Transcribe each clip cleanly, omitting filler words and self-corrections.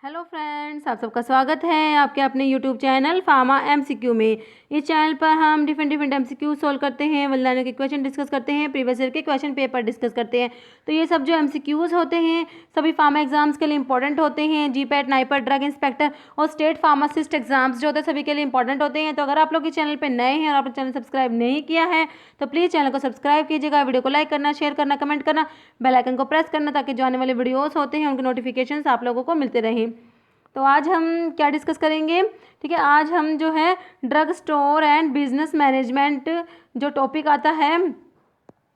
Hello friends, आप सबका स्वागत है आपके अपने यूट्यूब चैनल फार्मा एमसीक्यू में। इस चैनल पर हम डिफरेंट एमसीक्यू सॉल्व करते हैं, वल्लाना के क्वेश्चन डिस्कस करते हैं, प्रीवियस ईयर के क्वेश्चन पेपर डिस्कस करते हैं। तो ये सब जो एमसीक्यूज होते हैं सभी फार्मा एग्जाम्स के लिए इंपॉर्टेंट होते हैं। जीपैट, नाइपर, ड्रग इंस्पेक्टर और स्टेट फार्मासिस्ट एग्जाम्स जो होते हैं सभी के लिए इंपॉर्टेंट होते हैं। तो अगर आप लोग इस चैनल पर नए हैं और आपने चैनल सब्सक्राइब नहीं किया है तो प्लीज़ चैनल को सब्सक्राइब कीजिएगा, वीडियो को लाइक करना, शेयर करना, कमेंट करना, बेल आइकन को प्रेस करना ताकि जो आने वाले वीडियोस होते हैं उनके नोटिफिकेशंस आप लोगों को मिलते रहें। तो आज हम क्या डिस्कस करेंगे, ठीक है। आज हम जो है drug store and business management जो टॉपिक आता है,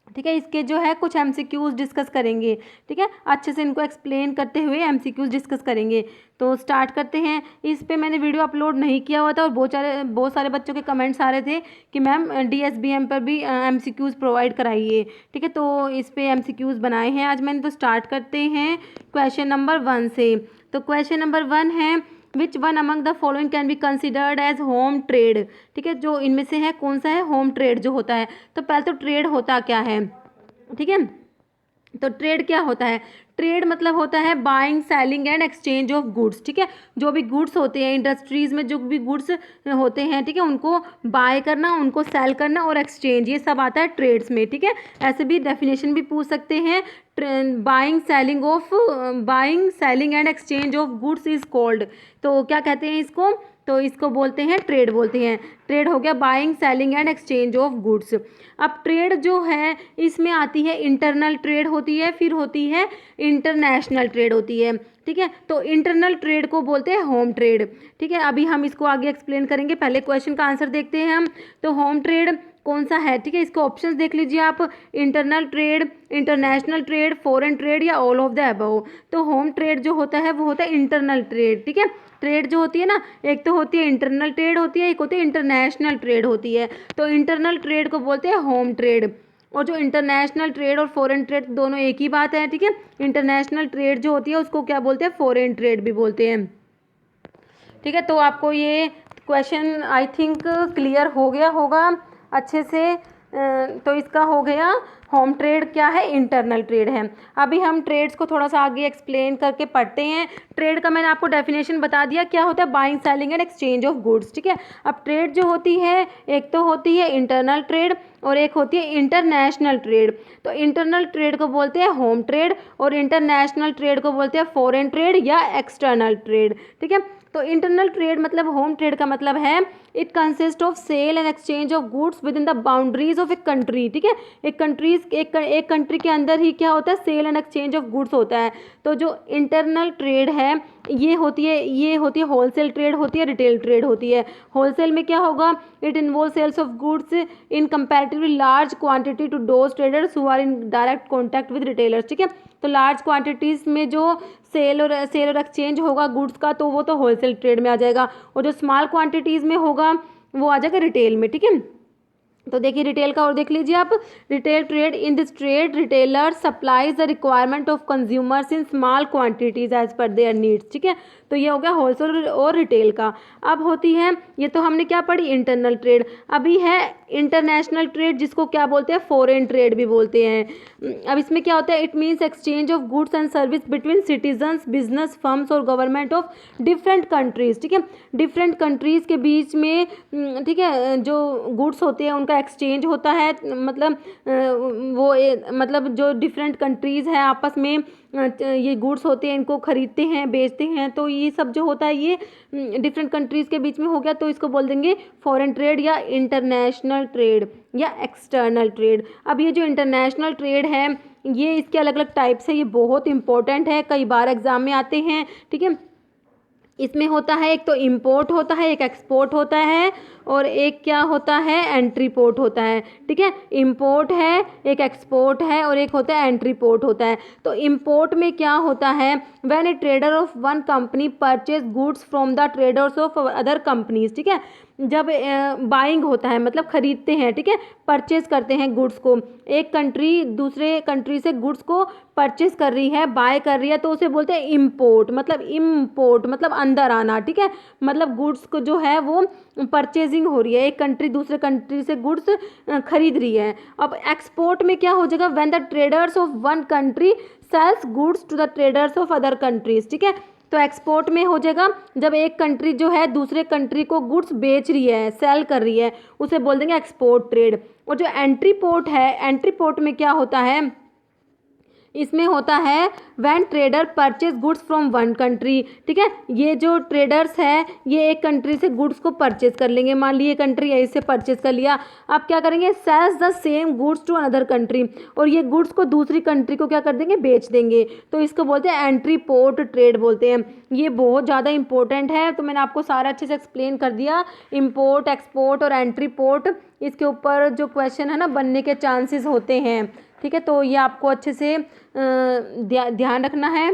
ठीक है, इसके जो है कुछ एमसीक्यूज डिस्कस करेंगे, ठीक है। अच्छे से इनको एक्सप्लेन करते हुए एमसीक्यूज डिस्कस करेंगे। तो स्टार्ट करते हैं। इस पे मैंने वीडियो अपलोड नहीं किया हुआ था और बहुत सारे बच्चों के कमेंट्स आ रहे थे कि मैम डीएसबीएम पर भी एमसीक्यूज प्रोवाइड कराइए, ठीक है। तो इस पे एमसीक्यूज बनाए हैं आज मैंने। तो स्टार्ट करते हैं क्वेश्चन नंबर 1 से। तो क्वेश्चन नंबर 1 है which one among the following can be considered age home trade, ठीक है। जो इनमें से है कौन सा है होम ट्रेड जो होता है। तो पहले तो ट्रेड होता क्या है, ठीक है। तो ट्रेड क्या होता है, ट्रेड मतलब होता है buying, selling and exchange of goods, ठीक है। जो भी गुड्स होते हैं इंडस्ट्रीज में, जो भी गुड्स होते हैं, ठीक है, उनको बाय करना, उनको सेल करना और एक्सचेंज, ये सब आता है ट्रेड्स में, ठीक है। ऐसे भी डेफिनेशन भी पूछ सकते हैं। Buying selling and exchange of goods is called, तो क्या कहते हैं इसको, तो इसको बोलते हैं ट्रेड बोलते हैं। ट्रेड हो गया buying, selling and exchange of goods. अब ट्रेड जो है इसमें आती है इंटरनल ट्रेड होती है, फिर होती है इंटरनेशनल ट्रेड होती है, ठीक है। तो इंटरनल ट्रेड को बोलते हैं होम ट्रेड, ठीक है। अभी हम इसको आगे एक्सप्लेन करेंगे, पहले क्वेश्चन का आंसर देखते हैं हम। तो होम ट्रेड कौन सा है, ठीक है, इसके ऑप्शंस देख लीजिए आप, internal trade, international trade, foreign trade या ऑल ऑफ द अबव। तो होम ट्रेड जो होता है वो होता है इंटरनल ट्रेड, ठीक है। ट्रेड जो होती है ना, एक तो होती है इंटरनल ट्रेड होती है, एक होती है इंटरनेशनल ट्रेड होती है। तो इंटरनल ट्रेड को बोलते हैं होम ट्रेड, और जो इंटरनेशनल ट्रेड और फॉरेन ट्रेड दोनों एक ही बात है, ठीक है। इंटरनेशनल ट्रेड जो होती है उसको क्या बोलते हैं, फॉरेन ट्रेड भी बोलते हैं, ठीक है। तो आपको ये क्वेश्चन आई थिंक क्लियर हो गया होगा अच्छे से। तो इसका हो गया होम ट्रेड क्या है, इंटरनल ट्रेड है। अभी हम ट्रेड्स को थोड़ा सा आगे एक्सप्लेन करके पढ़ते हैं। ट्रेड का मैंने आपको डेफिनेशन बता दिया, क्या होता है buying, selling and exchange of goods, ठीक है। अब ट्रेड जो होती है एक तो होती है इंटरनल ट्रेड और एक होती है इंटरनेशनल ट्रेड। तो इंटरनल ट्रेड को बोलते हैं होम ट्रेड और इंटरनेशनल ट्रेड को बोलते हैं फॉरेन ट्रेड या एक्सटर्नल ट्रेड, ठीक है। तो इंटरनल ट्रेड मतलब होम ट्रेड का मतलब है it consist of sale and exchange of goods within the boundaries of a country, ठीक है। एक कंट्री के अंदर ही क्या होता है, sale and exchange of goods होता है। तो जो इंटरनल ट्रेड है ये होती है होलसेल ट्रेड होती है, रिटेल ट्रेड होती है। होलसेल में क्या होगा, it involve sales of goods in comparatively large quantity to those traders who are in direct contact with retailers, ठीक है। तो लार्ज क्वांटिटीज में जो सेल और एक्सचेंज होगा गुड्स का तो वो तो होलसेल ट्रेड में आ जाएगा, और जो स्मॉल क्वांटिटीज़ में होगा वो आ जाएगा रिटेल में, ठीक है। तो देखिए रिटेल का और देख लीजिए आप, retail trade, in this trade retailer supplies the requirement of consumers in small quantities as per their needs, ठीक है। तो ये हो गया होलसेल और रिटेल का। अब होती है, ये तो हमने क्या पढ़ी, इंटरनल ट्रेड। अभी है इंटरनेशनल ट्रेड जिसको क्या बोलते हैं, फॉरेन ट्रेड भी बोलते हैं। अब इसमें क्या होता है, it means exchange of goods and service between citizens, business firms और गवर्नमेंट ऑफ डिफरेंट कंट्रीज, ठीक है। डिफरेंट कंट्रीज के बीच में, ठीक है, जो गुड्स होते हैं उनका एक्सचेंज होता है, मतलब मतलब जो डिफरेंट कंट्रीज़ हैं आपस में ये गुड्स होते हैं, इनको खरीदते हैं, बेचते हैं। तो ये सब जो होता है ये डिफरेंट कंट्रीज़ के बीच में हो गया, तो इसको बोल देंगे फॉरेन ट्रेड या इंटरनेशनल ट्रेड या एक्सटर्नल ट्रेड। अब ये जो इंटरनेशनल ट्रेड है ये इसके अलग अलग टाइप्स है, ये बहुत इंपॉर्टेंट है, कई बार एग्जाम में आते हैं, ठीक है। इसमें होता है एक तो इम्पोर्ट होता है, एक एक्सपोर्ट होता है, और एक क्या होता है, एंट्री पोर्ट होता है, ठीक है। इम्पोर्ट है, एक एक्सपोर्ट है, और एक होता है एंट्री पोर्ट होता है। तो इम्पोर्ट में क्या होता है, when A trader of one company purchase goods from the traders of other companies, ठीक है। जब बाइंग होता है मतलब खरीदते हैं, ठीक है, परचेज करते हैं गुड्स को, एक कंट्री दूसरे कंट्री से गुड्स को परचेज कर रही है, बाय कर रही है, तो उसे बोलते हैं इम्पोर्ट मतलब अंदर आना, ठीक है। मतलब गुड्स को जो है वो परचेजिंग हो रही है, एक कंट्री दूसरे कंट्री से गुड्स खरीद रही है। अब एक्सपोर्ट में क्या हो जाएगा, when the traders of one country sales goods to the traders of other countries, ठीक है। तो एक्सपोर्ट में हो जाएगा जब एक कंट्री जो है दूसरे कंट्री को गुड्स बेच रही है, सेल कर रही है, उसे बोल देंगे एक्सपोर्ट ट्रेड। और जो एंट्री पोर्ट है, एंट्री पोर्ट में क्या होता है, इसमें होता है when trader purchase goods from one country. ठीक है, ये जो ट्रेडर्स है ये एक कंट्री से गुड्स को परचेज कर लेंगे, मान लीजिए कंट्री है इससे परचेज कर लिया, अब क्या करेंगे, sales the same goods to another country, और ये गुड्स को दूसरी कंट्री को क्या कर देंगे, बेच देंगे, तो इसको बोलते हैं एंट्री पोर्ट ट्रेड बोलते हैं। ये बहुत ज़्यादा इंपॉर्टेंट है, तो मैंने आपको सारा अच्छे से एक्सप्लेन कर दिया, इम्पोर्ट, एक्सपोर्ट और एंट्री पोर्ट, इसके ऊपर जो क्वेश्चन है ना बनने के चांसेस होते हैं। ठीक है, तो ये आपको अच्छे से ध्यान रखना है।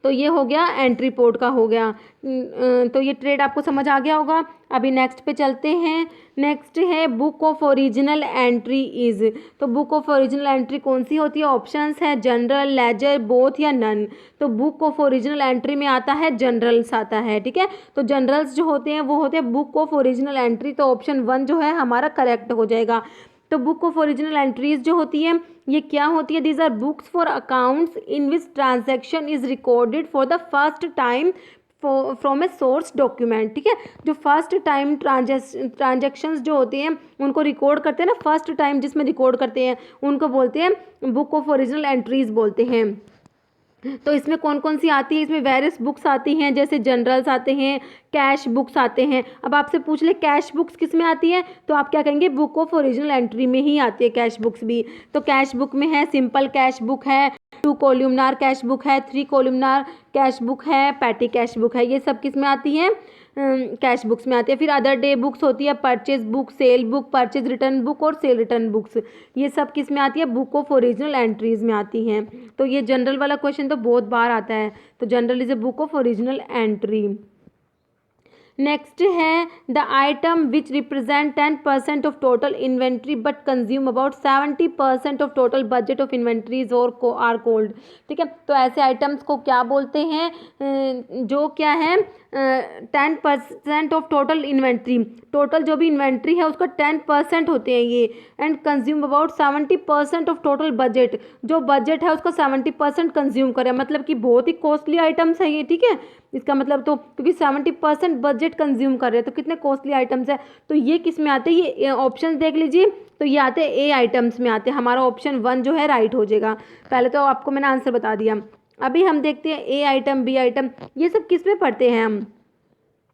तो ये हो गया एंट्री पोर्ट का हो गया। तो ये ट्रेड आपको समझ आ गया होगा। अभी नेक्स्ट पे चलते हैं। नेक्स्ट है book of original entry is. तो बुक ऑफ ओरिजिनल एंट्री कौन सी होती है, ऑप्शंस है जनरल, लेजर, बोथ या नन। तो बुक ऑफ ओरिजिनल एंट्री में आता है जनरल्स आता है। ठीक है, तो जनरल्स जो होते हैं वो होते हैं बुक ऑफ ओरिजिनल एंट्री, तो ऑप्शन 1 जो है हमारा करेक्ट हो जाएगा। तो बुक ऑफ ओरिजिनल एंट्रीज जो होती है ये क्या होती है, these are books for accounts in which transaction is recorded for the first time from a source document. ठीक है, जो फर्स्ट टाइम ट्रांजैक्शंस जो होते हैं उनको रिकॉर्ड करते हैं ना, फर्स्ट टाइम जिसमें रिकॉर्ड करते हैं उनको बोलते हैं बुक ऑफ ओरिजिनल एंट्रीज बोलते हैं। तो इसमें कौन कौन सी आती है, इसमें वेरियस बुक्स आती हैं, जैसे जनरल्स आते हैं, कैश बुक्स आते हैं। अब आपसे पूछ ले कैश बुक्स किस में आती है, तो आप क्या कहेंगे, बुक ऑफ ओरिजिनल एंट्री में ही आती है कैश बुक्स भी। तो कैश बुक में है सिंपल कैश बुक है, 2 कॉलमनार कैश बुक है, 3 कॉलमनार कैश बुक है, पैटी कैश बुक है, ये सब किस में आती है, कैश बुक्स में आती है। फिर अदर डे बुक्स होती है, purchase book, cell book, purchase return book और सेल रिटर्न बुक्स, ये सब किस में आती है, बुक ऑफ ओरिजिनल एंट्रीज में आती हैं। तो ये जनरल वाला क्वेश्चन तो बहुत बार आता है, तो journal is a book of original entry. Next है the item which represent 10% of total inventory but consume about 70% of total budget of inventories और आर कोल्ड। ठीक है, तो ऐसे आइटम्स को क्या बोलते हैं, जो क्या है 10% ऑफ टोटल इन्वेंट्री, टोटल जो भी इन्वेंट्री है उसका 10% होते हैं ये, and consume about 70% of total budget, जो बजट है उसका 70% कंज्यूम करे, मतलब कि बहुत ही कॉस्टली आइटम्स है ये। ठीक है, इसका मतलब तो क्योंकि 70% बजट कंज्यूम कर रहे हैं तो कितने कॉस्टली आइटम्स है, तो ये किस में आते हैं, ये ऑप्शन देख लीजिए, तो ये आते हैं ए आइटम्स में आते हैं, हमारा ऑप्शन 1 जो है राइट हो जाएगा। पहले तो आपको मैंने आंसर बता दिया। अभी हम देखते हैं ए आइटम, बी आइटम, ये सब किस में पढ़ते हैं हम,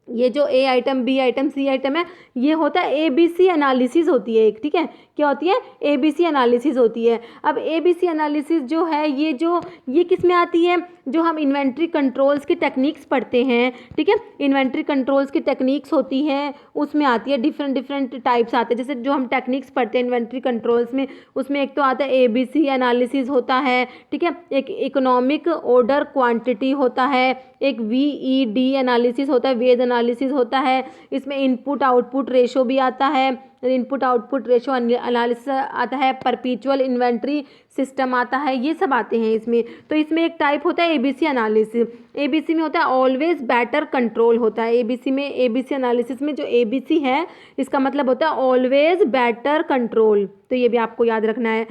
ये जो ए आइटम, बी आइटम, सी आइटम है, ये होता है ABC एनालिसिस होती है एक। ठीक है, क्या होती है, ABC एनालिसिस होती है। अब ABC एनालिसिस जो है ये किस में आती है, जो हम इन्वेंट्री कंट्रोल्स की टेक्निक्स पढ़ते हैं। ठीक है, इन्वेंट्री कंट्रोल्स की टेक्निक्स होती हैं उसमें आती है, डिफरेंट टाइप्स आते हैं, जैसे जो हम टेक्निक्स पढ़ते हैं इन्वेंट्री कंट्रोल्स में, उसमें एक तो आता है ABC एनालिसिस होता है। ठीक है, एक इकोनॉमिक ऑर्डर क्वांटिटी होता है, एक VED एनालिसिस होता है, वेद एनालिसिस होता है, इसमें इनपुट आउटपुट रेशो भी आता है, इनपुट आउटपुट रेशो एनालिसिस आता है, परपेचुअल इन्वेंट्री सिस्टम आता है, ये सब आते हैं इसमें। तो इसमें एक टाइप होता है ABC एनालिसिस, ABC में होता है ऑलवेज बेटर कंट्रोल होता है, ABC एनालिसिस में जो ABC है इसका मतलब होता है ऑलवेज बेटर कंट्रोल, तो ये भी आपको याद रखना है।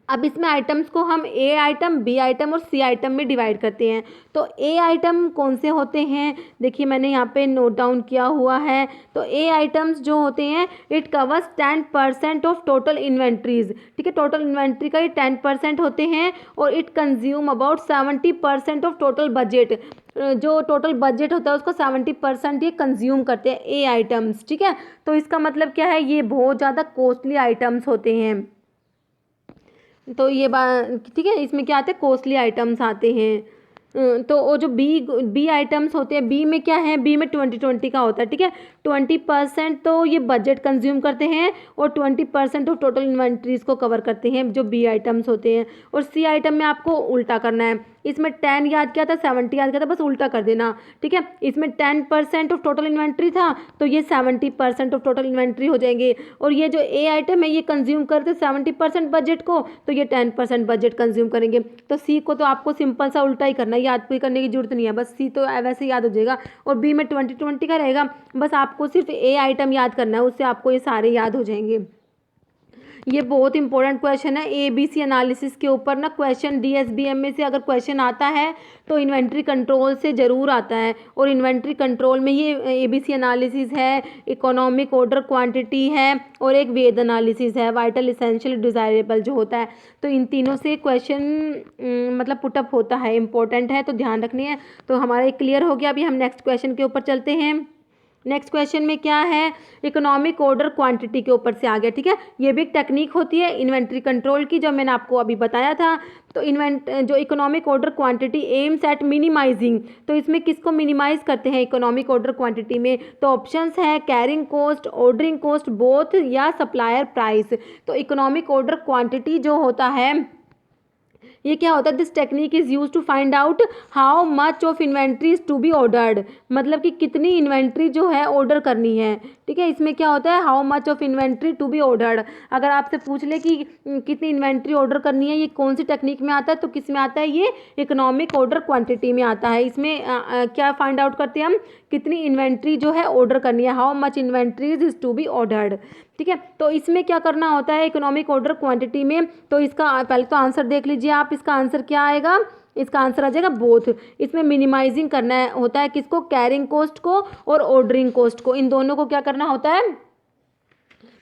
अब इसमें आइटम्स को हम ए आइटम, बी आइटम और सी आइटम में डिवाइड करते हैं। तो ए आइटम कौन से होते हैं, देखिए मैंने यहाँ पे नोट डाउन किया हुआ है। तो ए आइटम्स जो होते हैं it covers 10% of total inventories. ठीक है, टोटल इन्वेंट्री का ये 10% होते हैं, और it consume about 70% of total budget, जो टोटल बजट होता है उसका 70% ये कंज्यूम करते हैं ए आइटम्स। ठीक है, तो इसका मतलब क्या है, ये बहुत ज़्यादा कॉस्टली आइटम्स होते हैं। तो ये बात ठीक है, इसमें क्या आते हैं, कॉस्टली आइटम्स आते हैं। तो वो जो बी आइटम्स होते हैं, बी में क्या है, बी में 2020 का होता है। ठीक है, 20% तो ये बजट कंज्यूम करते हैं और 20% ऑफ टोटल इन्वेंट्रीज को कवर करते हैं जो बी आइटम्स होते हैं। और सी आइटम में आपको उल्टा करना है, इसमें 10 याद किया था, 70 याद किया था, बस उल्टा कर देना। ठीक है, इसमें 10% ऑफ टोटल इन्वेंट्री था तो ये 70% ऑफ टोटल इन्वेंट्री हो जाएंगे। और ये जो ए आइटम है ये कंज्यूम करते 70% बजट को, तो ये 10% बजट कंज्यूम करेंगे। तो सी को तो आपको सिंपल सा उल्टा ही करना है, याद कोई करने की जरूरत नहीं है, बस सी तो वैसे याद हो जाएगा। और बी में 2020 का रहेगा, बस आपको सिर्फ ए आइटम याद करना है, उससे आपको ये सारे याद हो जाएंगे। ये बहुत इंपॉर्टेंट क्वेश्चन है ABC एनालिसिस के ऊपर ना। क्वेश्चन DSBM में से अगर क्वेश्चन आता है तो इन्वेंट्री कंट्रोल से ज़रूर आता है, और इन्वेंट्री कंट्रोल में ये ABC एनालिसिस है, इकोनॉमिक ऑर्डर क्वांटिटी है, और एक वेद एनालिसिस है, वाइटल इसेंशियल डिज़ायरेबल जो होता है। तो इन तीनों से क्वेश्चन मतलब पुटअप होता है, इंपॉर्टेंट है, तो ध्यान रखनी है। तो हमारा एक क्लियर हो गया। अभी हम नेक्स्ट क्वेश्चन के ऊपर चलते हैं। नेक्स्ट क्वेश्चन में क्या है, इकोनॉमिक ऑर्डर क्वांटिटी के ऊपर से आ गया। ठीक है, ये भी एक टेक्निक होती है इन्वेंट्री कंट्रोल की, जो मैंने आपको अभी बताया था। तो जो economic order quantity aims at minimising, तो इसमें किसको मिनिमाइज करते हैं इकोनॉमिक ऑर्डर क्वांटिटी में? तो ऑप्शंस है carrying cost, ordering cost, both, या सप्लायर प्राइस। तो इकोनॉमिक ऑर्डर क्वांटिटी जो होता है ये क्या होता है, this technique is use to find out how much of inventory is to be ordered, मतलब कि कितनी इन्वेंट्री जो है ऑर्डर करनी है। ठीक है, इसमें क्या होता है, how much of inventory to be ordered. अगर आपसे पूछ ले कि कितनी इन्वेंट्री ऑर्डर करनी है, ये कौन सी टेक्निक में आता है, तो किस में आता है, ये इकोनॉमिक ऑर्डर क्वांटिटी में आता है। इसमें क्या फाइंड आउट करते हैं हम, कितनी इन्वेंट्री जो है ऑर्डर करनी है, how much inventories is to be ordered. ठीक है, तो इसमें क्या करना होता है इकोनॉमिक ऑर्डर क्वांटिटी में, तो इसका पहले तो आंसर देख लीजिए आप। इसका आंसर क्या आएगा, इसका आंसर आ जाएगा बोथ। इसमें मिनिमाइजिंग करना है होता है किसको, कैरिंग कॉस्ट को और ऑर्डरिंग कॉस्ट को, इन दोनों को क्या करना होता है,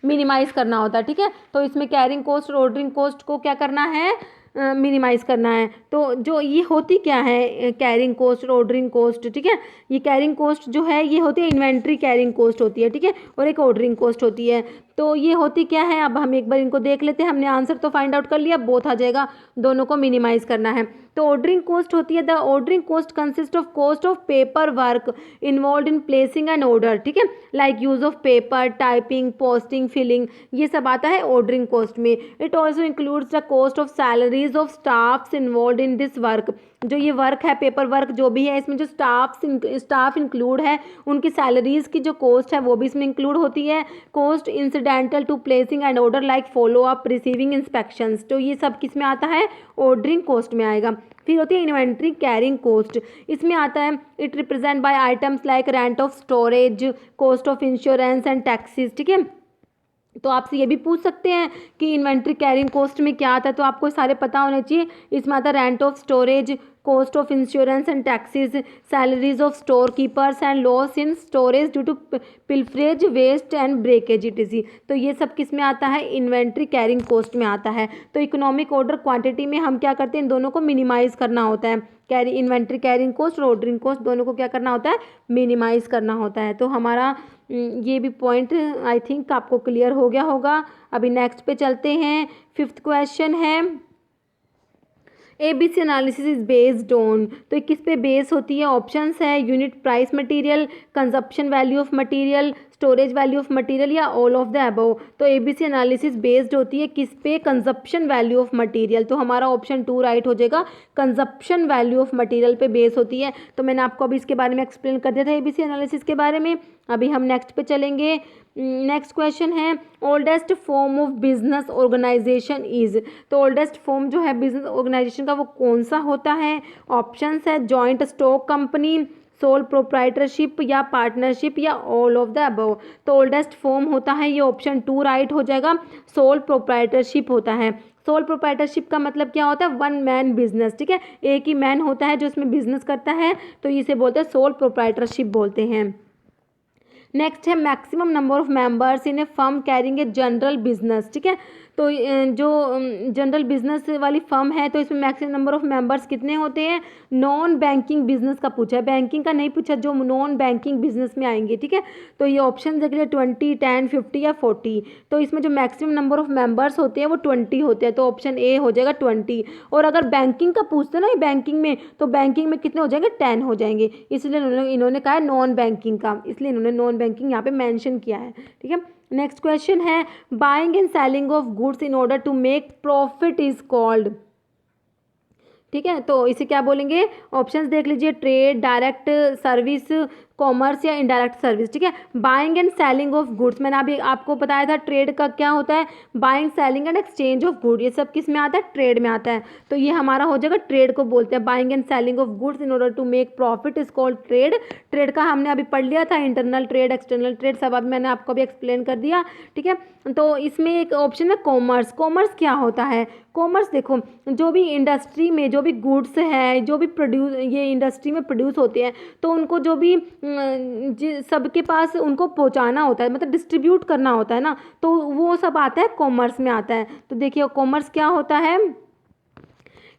मिनिमाइज करना होता है। ठीक है, तो इसमें कैरिंग कॉस्ट और ऑर्डरिंग कॉस्ट को क्या करना है, मिनिमाइज करना है। तो जो ये होती क्या है कैरिंग कॉस्ट और ऑर्डरिंग कॉस्ट, ठीक है, ये कैरिंग कॉस्ट जो है ये होती है इन्वेंट्री कैरिंग कॉस्ट होती है। ठीक है, और एक ऑर्डरिंग कॉस्ट होती है। तो ये होती क्या है, अब हम एक बार इनको देख लेते हैं। हमने आंसर तो फाइंड आउट कर लिया, बोथ आ जाएगा, दोनों को मिनिमाइज करना है। तो ऑर्डरिंग कॉस्ट होती है, the ordering cost consist of cost of paper work involve in placing an order. ठीक है, like use of paper, typing, posting, filing, ये सब आता है ऑर्डरिंग कॉस्ट में। It also includes the cost of salaries of staffs involve in this work. जो ये work है, पेपर वर्क जो भी है, इसमें जो स्टाफ इंक्लूड है, उनकी सैलरीज की जो कॉस्ट है वो भी इसमें इंक्लूड होती है। Cost incidental to placing and order like follow up, receiving, inspections, तो ये सब किस में आता है, ऑर्डरिंग कॉस्ट में आएगा। फिर होती है इन्वेंट्री कैरिंग कॉस्ट, इसमें आता है it represent by items like rent of storage, cost of insurance and taxes. ठीक है, तो आपसे ये भी पूछ सकते हैं कि इन्वेंट्री कैरिंग कॉस्ट में क्या आता है, तो आपको सारे पता होने चाहिए। इसमें आता है rent of storage, cost of insurance and taxes, salaries of store keepers and loss in storage due to pilferage, waste and breakage etc. तो ये सब किस में आता है, इन्वेंट्री कैरिंग कॉस्ट में आता है। तो इकोनॉमिक ऑर्डर क्वांटिटी में हम क्या करते हैं, इन दोनों को मिनिमाइज करना होता है। इन्वेंट्री कैरिंग कॉस्ट और ऑर्डरिंग कॉस्ट दोनों को क्या करना होता है, मिनिमाइज करना होता है। तो हमारा ये भी पॉइंट आई थिंक आपको क्लियर हो गया होगा। अभी नेक्स्ट पे चलते हैं। 5th क्वेश्चन है, ABC analysis is based on, तो किस पे बेस होती है, ऑप्शंस है unit price material, consumption value of material, storage value of material, या ऑल ऑफ द अबव। तो ABC एनालिसिस बेस्ड होती है किस पे, कंजप्शन वैल्यू ऑफ मटेरियल। तो हमारा ऑप्शन 2 राइट हो जाएगा, कंजप्शन वैल्यू ऑफ मटेरियल पे बेस होती है। तो मैंने आपको अभी इसके बारे में एक्सप्लेन कर दिया था ABC एनालिसिस के बारे में। अभी हम नेक्स्ट पे चलेंगे। नेक्स्ट क्वेश्चन है, oldest form of business organisation is, तो ओल्डेस्ट फॉर्म जो है बिजनेस ऑर्गेनाइजेशन का वो कौन सा होता है। ऑप्शंस है joint stock company, sole proprietorship, या पार्टनरशिप, या ऑल ऑफ द अबव। तो ओल्डेस्ट फॉर्म होता है ये ऑप्शन 2 राइट हो जाएगा, सोल प्रोप्राइटरशिप होता है। सोल प्रोप्राइटरशिप का मतलब क्या होता है, वन मैन बिजनेस। ठीक है, एक ही मैन होता है जो इसमें बिजनेस करता है, तो इसे बोलते हैं सोल प्रोप्राइटरशिप बोलते हैं। नेक्स्ट है maximum number of members in A firm carrying a general business. ठीक है, तो जो जनरल बिजनेस वाली फर्म है तो इसमें मैक्सिमम नंबर ऑफ मेंबर्स कितने होते हैं। नॉन बैंकिंग बिजनेस का पूछा है, बैंकिंग का नहीं पूछा, जो नॉन बैंकिंग बिजनेस में आएंगे। ठीक है, तो ये ऑप्शन देख लिया 20, 10, 50 या 40। तो इसमें जो मैक्सिमम नंबर ऑफ मेंबर्स होते हैं वो 20 होते हैं, तो ऑप्शन ए हो जाएगा 20। और अगर बैंकिंग का पूछते हैं ना बैंकिंग में, तो बैंकिंग में कितने हो जाएंगे, 10 हो जाएंगे। इसलिए इन्होंने कहा है नॉन बैंकिंग का, इसलिए इन्होंने नॉन बैंकिंग यहाँ पे मेंशन किया है। ठीक है, नेक्स्ट क्वेश्चन है, buying and selling of goods in order to make profit is called. ठीक है, तो इसे क्या बोलेंगे, ऑप्शंस देख लीजिए, ट्रेड, डायरेक्ट सर्विस, कॉमर्स या इनडायरेक्ट सर्विस, ठीक है। Buying and selling of goods, मैंने अभी आपको बताया था ट्रेड का क्या होता है, buying selling and exchange of good, ये सब किस में आता है, ट्रेड में आता है। तो ये हमारा हो जाएगा, ट्रेड को बोलते हैं buying and selling of goods in order to make profit is called trade. Trade का हमने अभी पढ़ लिया था, इंटरनल ट्रेड, एक्सटर्नल ट्रेड, सब अभी मैंने आपको भी एक्सप्लेन कर दिया, ठीक है। तो इसमें एक ऑप्शन है कॉमर्स। कॉमर्स क्या होता है, कॉमर्स देखो, जो भी इंडस्ट्री में जो भी गुड्स है, जो भी प्रोड्यूस ये इंडस्ट्री में प्रोड्यूस होते हैं, तो उनको जो भी सबके पास उनको पहुंचाना होता है, मतलब डिस्ट्रीब्यूट करना होता है ना, तो वो सब आता है कॉमर्स में आता है। तो देखिए कॉमर्स क्या होता है,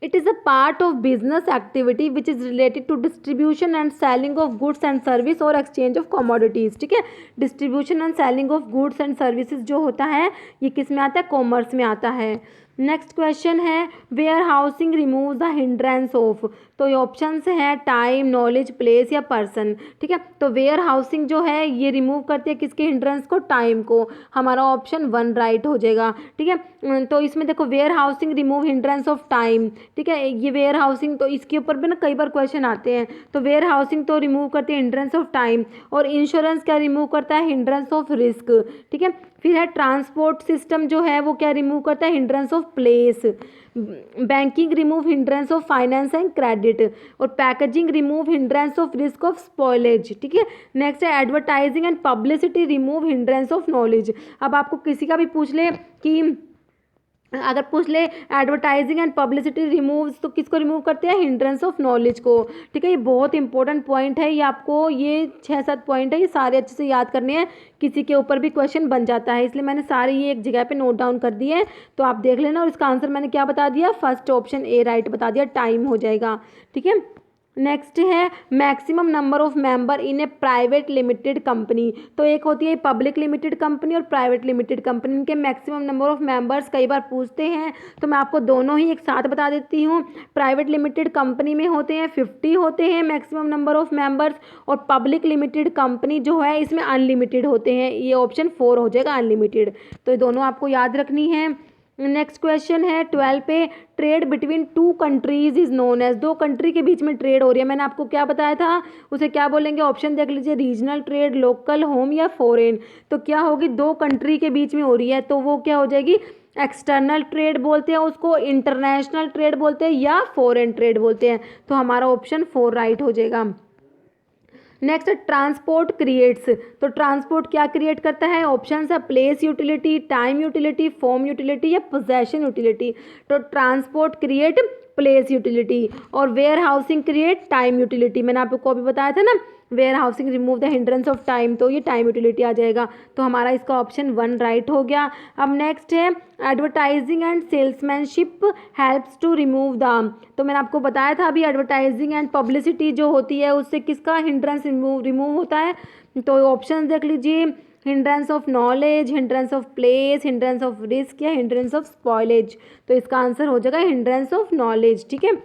it is a part of business activity which is related to distribution and selling of goods and service और exchange of commodities, ठीक है। Distribution and selling of goods and services जो होता है ये किस में आता है, कॉमर्स में आता है। नेक्स्ट क्वेश्चन है warehousing remove the hindrance of, तो ये ऑप्शंस हैं टाइम, नॉलेज, प्लेस या पर्सन, ठीक है। तो वेयर हाउसिंग जो है ये रिमूव करती है किसके हिंड्रेंस को, टाइम को, हमारा ऑप्शन 1 राइट हो जाएगा, ठीक है। तो इसमें देखो warehousing remove hindrance of time, ठीक है। ये वेयर हाउसिंग तो इसके ऊपर भी ना कई बार क्वेश्चन आते हैं, तो वेयर हाउसिंग तो रिमूव करती है हिंड्रेंस ऑफ टाइम, और इंश्योरेंस क्या रिमूव करता है, हिंड्रेंस ऑफ रिस्क, ठीक है। फिर है ट्रांसपोर्ट सिस्टम जो है वो क्या रिमूव करता है, hindrance of place. Banking remove hindrance of finance and credit, और packaging remove hindrance of risk of spoilage, ठीक है। नेक्स्ट है advertising and publicity remove hindrance of knowledge. अब आपको किसी का भी पूछ ले कि अगर पूछ ले एडवर्टाइजिंग एंड पब्लिसिटी रिमूव्स, तो किसको रिमूव करते हैं, हिंड्रेंस ऑफ नॉलेज को, ठीक है। ये बहुत इंपॉर्टेंट पॉइंट है, ये आपको ये 6-7 पॉइंट है, ये सारे अच्छे से याद करने हैं, किसी के ऊपर भी क्वेश्चन बन जाता है, इसलिए मैंने सारे ये एक जगह पे नोट डाउन कर दिए हैं, तो आप देख लेना। और इसका आंसर मैंने क्या बता दिया, फर्स्ट ऑप्शन ए राइट बता दिया, टाइम हो जाएगा, ठीक है। नेक्स्ट है maximum number of member in A private limited company, तो एक होती है पब्लिक लिमिटेड कंपनी और प्राइवेट लिमिटेड कंपनी, इनके मैक्सिमम नंबर ऑफ मेंबर्स कई बार पूछते हैं, तो मैं आपको दोनों ही एक साथ बता देती हूँ। प्राइवेट लिमिटेड कंपनी में होते हैं 50 होते हैं मैक्सिमम नंबर ऑफ मेंबर्स, और पब्लिक लिमिटेड कंपनी जो है इसमें अनलिमिटेड होते हैं, ये ऑप्शन 4 हो जाएगा अनलिमिटेड, तो ये दोनों आपको याद रखनी है। नेक्स्ट क्वेश्चन है 12 पे, trade between 2 countries is known as, 2 country के बीच में ट्रेड हो रही है, मैंने आपको क्या बताया था, उसे क्या बोलेंगे, ऑप्शन देख लीजिए, रीजनल ट्रेड, लोकल, होम या फॉरेन। तो क्या होगी, 2 कंट्री के बीच में हो रही है, तो वो क्या हो जाएगी, एक्सटर्नल ट्रेड बोलते हैं उसको, इंटरनेशनल ट्रेड बोलते हैं, या फॉरेन ट्रेड बोलते हैं, तो हमारा ऑप्शन 4 राइट हो जाएगा। नेक्स्ट ट्रांसपोर्ट क्रिएट्स, तो ट्रांसपोर्ट क्या क्रिएट करता है, ऑप्शन है place utility, time utility, form utility या पोजेशन यूटिलिटी। तो ट्रांसपोर्ट क्रिएट प्लेस यूटिलिटी, और warehousing create time utility, मैंने आपको अभी बताया था ना, warehousing remove the hindrance of time, तो ये टाइम यूटिलिटी आ जाएगा, तो हमारा इसका ऑप्शन 1 राइट हो गया। अब नेक्स्ट है advertising and salesmanship helps to remove the, तो मैंने आपको बताया था अभी एडवर्टाइजिंग एंड पब्लिसिटी जो होती है उससे किसका हिंड्रेंस रिमूव होता है, तो ऑप्शन देख लीजिए, hindrance of knowledge, hindrance of place, hindrance of risk या हिंड्रेंस ऑफ स्पॉइलेज, तो इसका आंसर हो जाएगा हिंड्रेंस ऑफ नॉलेज, ठीक है।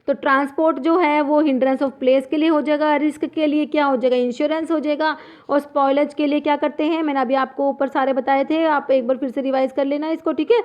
तो ट्रांसपोर्ट जो है वो हिंड्रेंस ऑफ प्लेस के लिए हो जाएगा, रिस्क के लिए क्या हो जाएगा, इंश्योरेंस हो जाएगा, और स्पॉइलेज के लिए क्या करते हैं, मैंने अभी आपको ऊपर सारे बताए थे, आप एक बार फिर से रिवाइज कर लेना इसको, ठीक है।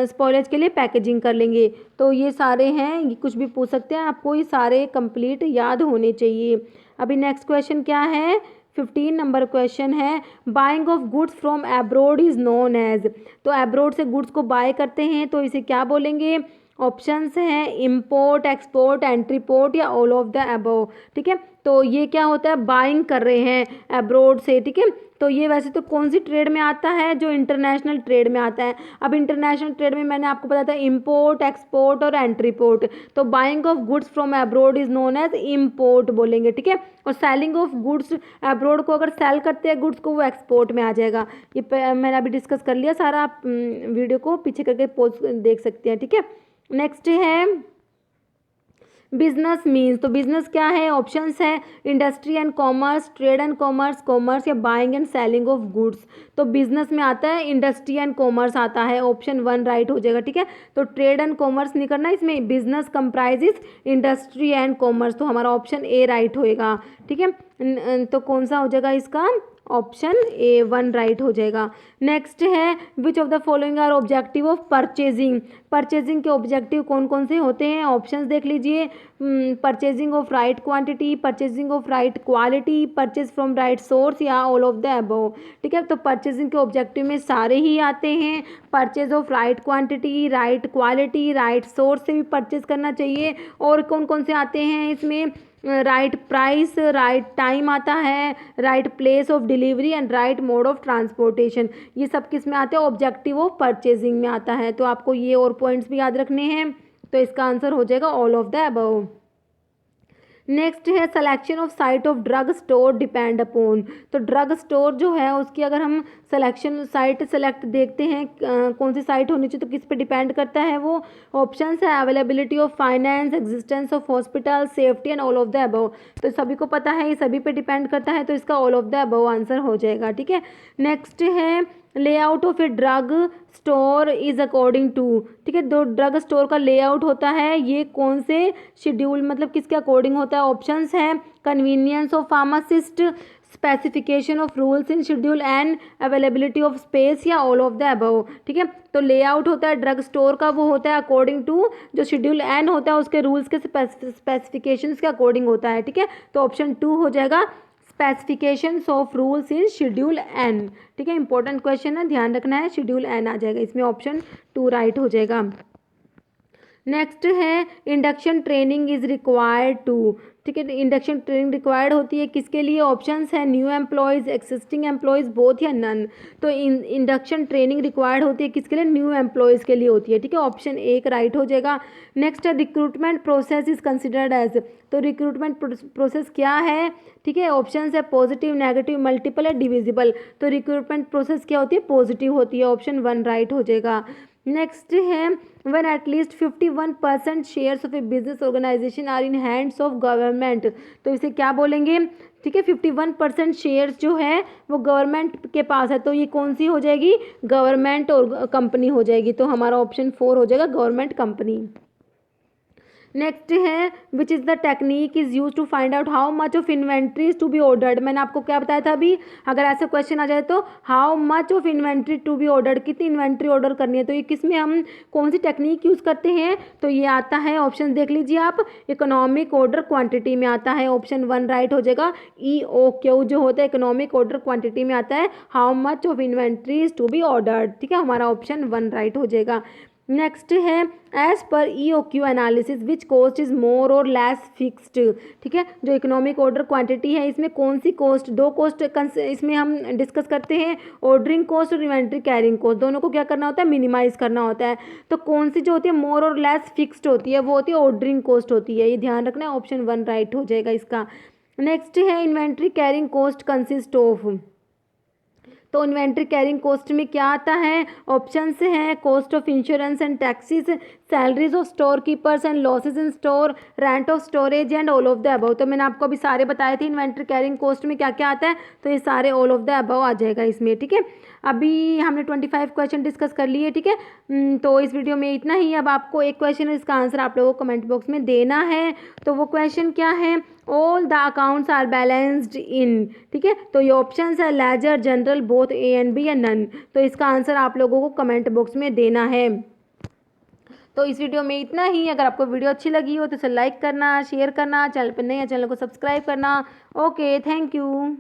स्पॉइलेज के लिए पैकेजिंग कर लेंगे, तो ये सारे हैं, ये कुछ भी पूछ सकते हैं, आपको ये सारे कंप्लीट याद होने चाहिए। अभी नेक्स्ट क्वेश्चन क्या है, 15 नंबर क्वेश्चन है buying of goods from abroad is known as, तो एब्रोड से गुड्स को बाय करते हैं तो इसे क्या बोलेंगे, ऑप्शंस हैं इंपोर्ट, एक्सपोर्ट, एंट्रीपोर्ट या ऑल ऑफ द अबव, ठीक है। तो ये क्या होता है, बाइंग कर रहे हैं एब्रोड से, ठीक है। तो ये वैसे तो कौन सी ट्रेड में आता है, जो इंटरनेशनल ट्रेड में आता है। अब इंटरनेशनल ट्रेड में मैंने आपको बताया था इंपोर्ट, एक्सपोर्ट और एंट्रीपोर्ट, तो buying of goods from abroad is known as import बोलेंगे, ठीक है। और सेलिंग ऑफ गुड्स एब्रोड को अगर सेल करते हैं गुड्स को, वो एक्सपोर्ट में आ जाएगा। ये मैंने अभी डिस्कस कर लिया सारा, आप वीडियो को पीछे करके पॉज देख सकते हैं, ठीक है। नेक्स्ट है बिजनेस मीन्स, तो बिजनेस क्या है, ऑप्शंस है industry and commerce, trade and commerce, commerce या buying and selling of goods. तो बिजनेस में आता है इंडस्ट्री एंड कॉमर्स आता है, ऑप्शन 1 राइट हो जाएगा, ठीक है। तो ट्रेड एंड कॉमर्स नहीं करना, इसमें business comprises industry and commerce, तो हमारा ऑप्शन ए राइट होएगा, ठीक है। तो कौन सा हो जाएगा इसका, ऑप्शन ए 1 राइट हो जाएगा। नेक्स्ट है which of the following are objective of purchasing, purchasing के ऑब्जेक्टिव कौन कौन से होते हैं, ऑप्शंस देख लीजिए, purchasing of right quantity, purchasing of right quality, purchase from right source या ऑल ऑफ द अबव। ठीक है, तो परचेजिंग के ऑब्जेक्टिव में सारे ही आते हैं। Purchase of right quantity, right quality, right source से भी परचेज करना चाहिए। और कौन कौन से आते हैं इसमें? राइट प्राइस, राइट टाइम आता है, right place of delivery and right mode of transportation. ये सब किस में आते हैं? ऑब्जेक्टिव ऑफ परचेजिंग में आता है। तो आपको ये और पॉइंट्स भी याद रखने हैं। तो इसका आंसर हो जाएगा all of the above. Next है selection of site of drug store depend upon. तो ड्रग स्टोर जो है उसकी अगर हम सिलेक्शन साइट सेलेक्ट देखते हैं कौन सी साइट होनी चाहिए, तो किस पे डिपेंड करता है वो? ऑप्शंस है availability of finance, existence of hospital, safety and all of the above. तो सभी को पता है ये सभी पे डिपेंड करता है, तो इसका all of the above answer हो जाएगा। ठीक है, नेक्स्ट है layout of a drug store is according to. ठीक है, जो ड्रग स्टोर का लेआउट होता है ये कौन से शेड्यूल मतलब किसके अकॉर्डिंग होता है? ऑप्शंस हैं convenience of pharmacist, specification of rules in schedule and availability of space या ऑल ऑफ द अबव। ठीक है, तो लेआउट होता है ड्रग स्टोर का, वो होता है अकॉर्डिंग टू जो शेड्यूल एन होता है उसके रूल्स के स्पेसिफिकेशंस के अकॉर्डिंग होता है। ठीक है, तो ऑप्शन 2 हो जाएगा specifications of rules in schedule N. ठीक है, इंपॉर्टेंट क्वेश्चन है, ध्यान रखना है, शेड्यूल एन आ जाएगा इसमें, ऑप्शन 2 राइट हो जाएगा। नेक्स्ट है induction training is required to. ठीक है, इंडक्शन ट्रेनिंग रिक्वायर्ड होती है किसके लिए? ऑप्शंस है new employees, existing employees, both या नन। तो इंडक्शन ट्रेनिंग रिक्वायर्ड होती है किसके लिए? न्यू एम्प्लॉयज़ के लिए होती है। ठीक है, ऑप्शन 1 राइट हो जाएगा। नेक्स्ट है recruitment process is considered as. तो रिक्रूटमेंट प्रोसेस क्या है? ठीक है, ऑप्शंस है पॉजिटिव, नेगेटिव, मल्टीपल है डिविजिबल। तो रिक्रूटमेंट प्रोसेस क्या होती है? पॉजिटिव होती है, ऑप्शन 1 राइट हो जाएगा। नेक्स्ट है when at least 51% shares of a business organisation are in hands of government. तो इसे क्या बोलेंगे? ठीक है, 51% शेयर्स जो है वो गवर्नमेंट के पास है, तो ये कौन सी हो जाएगी? गवर्नमेंट और कंपनी हो जाएगी। तो हमारा ऑप्शन 4 हो जाएगा गवर्नमेंट कंपनी। नेक्स्ट है which is the technique is use to find out how much of inventory to be ordered. मैंने आपको क्या बताया था अभी, अगर ऐसा क्वेश्चन आ जाए तो how much of inventory to be ordered, कितनी इन्वेंट्री ऑर्डर करनी है, तो ये किस में हम कौन सी टेक्निक यूज़ करते हैं? तो ये आता है, ऑप्शन देख लीजिए आप, इकोनॉमिक ऑर्डर क्वांटिटी में आता है, ऑप्शन 1 राइट हो जाएगा। EOQ जो होता है इकोनॉमिक ऑर्डर क्वांटिटी में आता है, how much of inventories to be ordered. ठीक है, हमारा ऑप्शन 1 राइट हो जाएगा। नेक्स्ट है as per EOQ analysis which cost is more और लेस फिक्स्ड। ठीक है, जो इकोनॉमिक ऑर्डर क्वांटिटी है इसमें कौन सी कॉस्ट, 2 कॉस्ट इसमें हम डिस्कस करते हैं, ऑर्डरिंग कॉस्ट और इन्वेंट्री कैरिंग कॉस्ट, दोनों को क्या करना होता है? मिनिमाइज करना होता है। तो कौन सी जो होती है मोर और लेस फिक्स्ड होती है वो होती है ऑर्डरिंग कॉस्ट होती है, ये ध्यान रखना है, ऑप्शन 1 राइट हो जाएगा इसका। नेक्स्ट है inventory carrying cost consist of. तो इन्वेंट्री कैरिंग कॉस्ट में क्या आता है? ऑप्शंस हैं cost of insurance and taxes, salaries of store keepers and losses in store, rent of storage and all of the above. तो मैंने आपको अभी सारे बताए थे इन्वेंट्री कैरिंग कॉस्ट में क्या क्या आता है, तो ये सारे ऑल ऑफ द अबव आ जाएगा इसमें। ठीक है, अभी हमने 25 क्वेश्चन डिस्कस कर लिए। ठीक है, तो इस वीडियो में इतना ही। अब आपको एक क्वेश्चन है, इसका आंसर आप लोगों को कमेंट बॉक्स में देना है। तो वो क्वेश्चन क्या है? All the accounts are balanced in. ठीक है, तो ये ऑप्शंस है ledger, general, both A and B या नन। तो इसका आंसर आप लोगों को कमेंट बॉक्स में देना है। तो इस वीडियो में इतना ही। अगर आपको वीडियो अच्छी लगी हो तो इसे लाइक करना, शेयर करना, चैनल पर नए हैं चैनल को सब्सक्राइब करना। Okay, thank you.